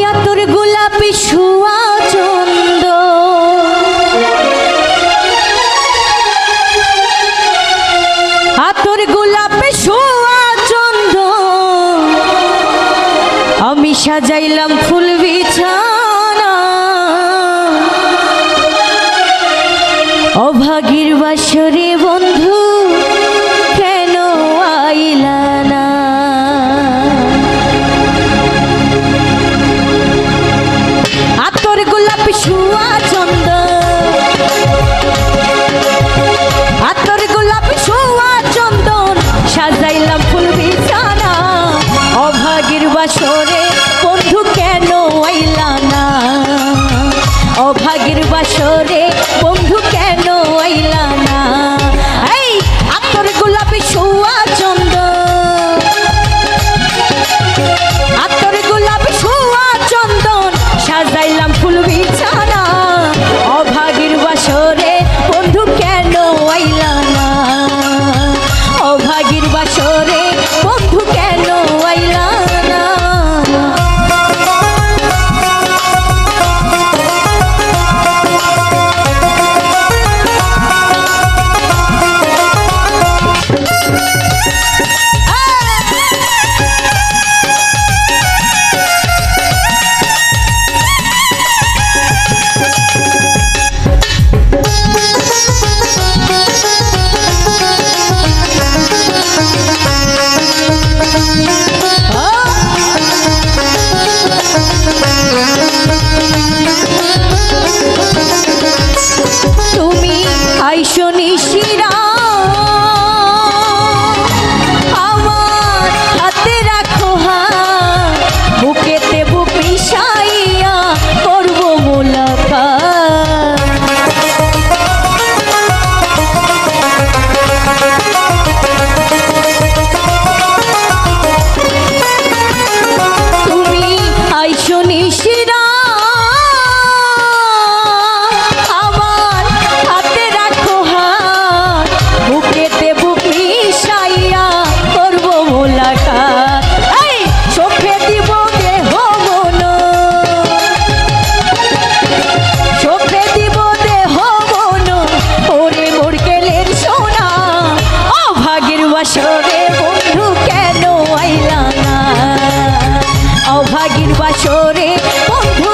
আতর গোলাপি ছোঁয়া চন্দ আতর গোলাপি ছোঁয়া চন্দ আমি সাজাইলাম ফুল বিছানা অভাগীর বাসরে বন্ধু কেন আইলা না। আতর গোলাপি ছোঁয়া চন্দ আতর গোলাপি ছোঁয়া চন্দন সাজাইলাম ফুল বিছানা অভাগীর বাসরে বন্ধু কেন আইলা না। অভাগীর বাসরে বন্ধু কেন আইলা না। এই আতর গোলাপি ছোঁয়া চন্দন আতর গোলাপি ছোঁয়া চন্দন সাজাইলাম ফুল বিছানা অভাগীর বাসরে বন্ধু কেন আইলা না। অভাগীর বাসরে বন্ধু কেন আইলা না। তুমি আইসো নিশিরা আমার হাতে রাখো হাত বুকেতে বুক মিশাইয়া করবো মোলাকাত। তুমি আইসো নিশিরা আমার হাতে রাখো হাত বুকেতে বুক মিশাইয়া করবো মোলাকাত। এই চোখে দিব দেহ মন চোখে দিব দেহ মন ওরে মোর গেলের সোনা অভাগীর বাসরে বন্ধু কেন আইলা না। অভাগীর বাসরে বন্ধু